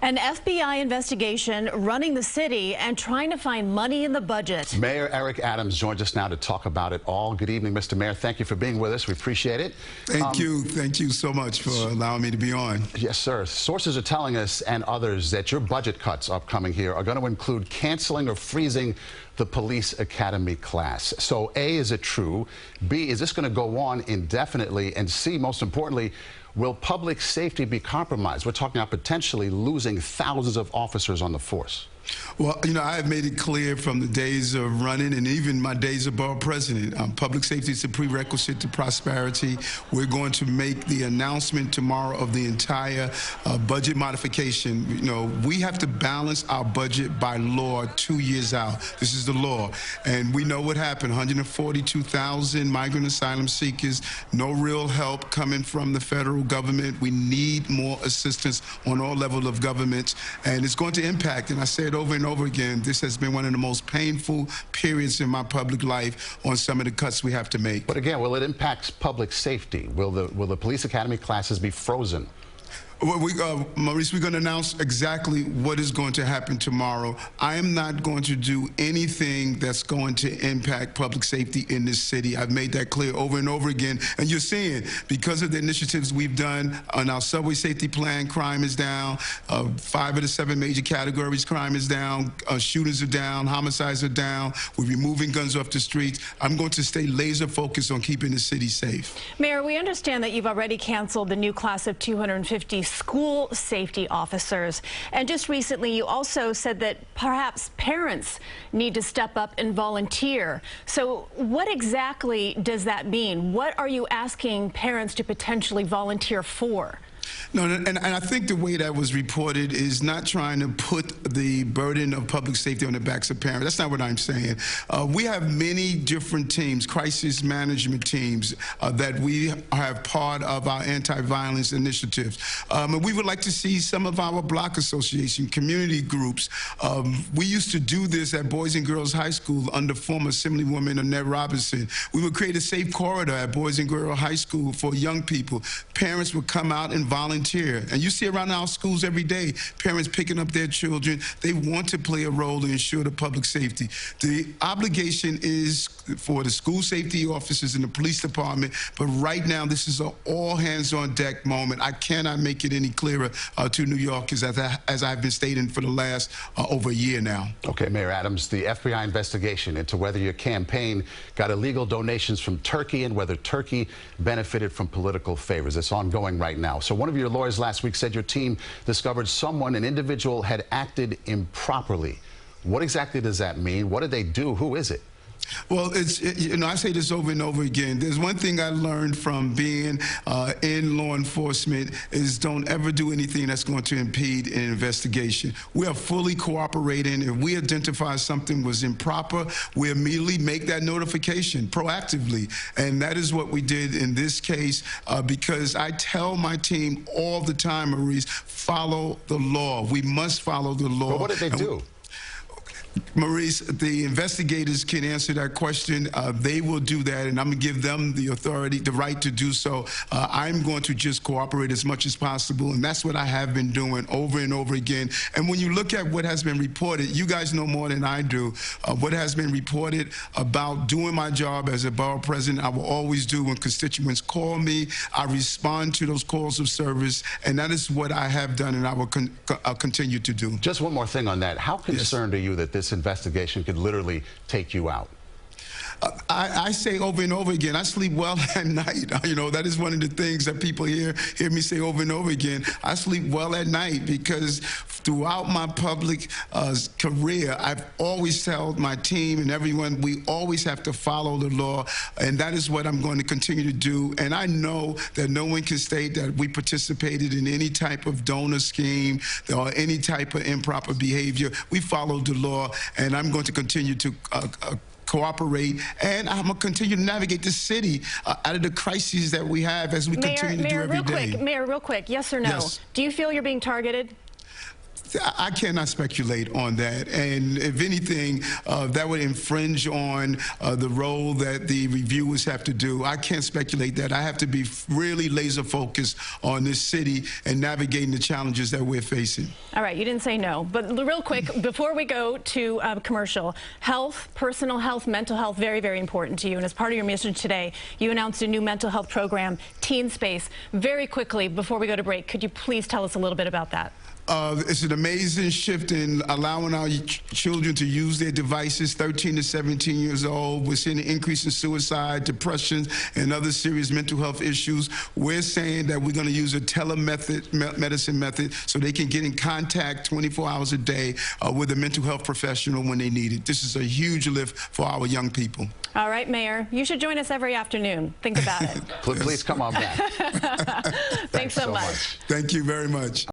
An FBI investigation running the city and trying to find money in the budget. Mayor Eric Adams joins us now to talk about it all. Good evening, Mr. Mayor. Thank you for being with us. We appreciate it. Thank you. Thank you so much for allowing me to be on. Yes, sir. Sources are telling us and others that your budget cuts upcoming here are going to include canceling or freezing the police academy class. So A, is it true? B, is this going to go on indefinitely? And C, most importantly, will public safety be compromised? We're talking about potentially losing thousands of officers on the force. Well, you know, I have made it clear from the days of running and even my days of borough president, public safety is a prerequisite to prosperity. We're going to make the announcement tomorrow of the entire budget modification. You know, we have to balance our budget by law 2 years out. This is the law. And we know what happened. 142,000 migrant asylum seekers, no real help coming from the federal government. We need more assistance on all levels of government. And it's going to impact, and I said over and over again, this has been one of the most painful periods in my public life on some of the cuts we have to make. But again, will it impact public safety? Will the police academy classes be frozen? Well, Maurice, we're going to announce exactly what is going to happen tomorrow. I am not going to do anything that's going to impact public safety in this city. I've made that clear over and over again. And you're seeing, because of the initiatives we've done on our subway safety plan, crime is down. 5 of the 7 major categories, crime is down. Shootings are down. Homicides are down. We're removing guns off the streets. I'm going to stay laser focused on keeping the city safe. Mayor, we understand that you've already canceled the new class of 250 school safety officers. And just recently, you also said that perhaps parents need to step up and volunteer. So what exactly does that mean? What are you asking parents to potentially volunteer for? No, and I think the way that was reported is not trying to put the burden of public safety on the backs of parents. That's not what I'm saying. We have many different teams, crisis management teams, that we have part of our anti-violence initiatives. And we would like to see some of our block association, community groups. We used to do this at Boys and Girls High School under former Assemblywoman Annette Robinson. We would create a safe corridor at Boys and Girls High School for young people. Parents would come out and volunteer. And you see around our schools every day, parents picking up their children. They want to play a role to ensure the public safety. The obligation is for the school safety officers in the police department, but right now this is an all hands on deck moment. I cannot make it any clearer to New Yorkers, as I've been stating for the last over a year now. Okay, Mayor Adams, the FBI investigation into whether your campaign got illegal donations from Turkey and whether Turkey benefited from political favors. It's ongoing right now. So one of your lawyers last week said your team discovered an individual had acted improperly. What exactly does that mean? What did they do? Who is it? Well, you know, I say this over and over again. There's one thing I learned from being in law enforcement is don't ever do anything that's going to impede an investigation. We are fully cooperating. If we identify something was improper, we immediately make that notification proactively. And that is what we did in this case, because I tell my team all the time, Maurice, follow the law. We must follow the law. But what did they do? Maurice, the investigators can answer that question. They will do that, and I'm going to give them the authority, the right to do so. I'm going to just cooperate as much as possible, and that's what I have been doing over and over again. And when you look at what has been reported, you guys know more than I do. What has been reported about doing my job as a borough president, I will always do. When constituents call me, I respond to those calls of service, and that is what I have done, and I will continue to do. Just one more thing on that. How concerned are you that this investigation could literally take you out? I say over and over again, I sleep well at night. You know, that is one of the things that people hear me say over and over again. I sleep well at night because throughout my public career, I've always told my team and everyone, we always have to follow the law, and that is what I'm going to continue to do. And I know that no one can state that we participated in any type of donor scheme or any type of improper behavior. We followed the law, and I'm going to continue to cooperate, and I'm going to continue to navigate the city out of the crises that we have as we continue to do every day. Mayor, real quick, yes or no? Yes. Do you feel you're being targeted? I cannot speculate on that. And if anything, that would infringe on the role that the reviewers have to do. I can't speculate that. I have to be really laser focused on this city and navigating the challenges that we're facing. All right, you didn't say no, but real quick, before we go to commercial, health, personal health, mental health, very, very important to you. And as part of your mission today, you announced a new mental health program, Teen Space. Very quickly, before we go to break, could you please tell us a little bit about that? It's an amazing shift in allowing our children to use their devices, 13 to 17 years old. We're seeing an increase in suicide, depression, and other serious mental health issues. We're saying that we're going to use a telemedicine method so they can get in contact 24 hours a day with a mental health professional when they need it. This is a huge lift for our young people. All right, Mayor, you should join us every afternoon. Think about it. Please come on back. Thanks so much. Thank you very much.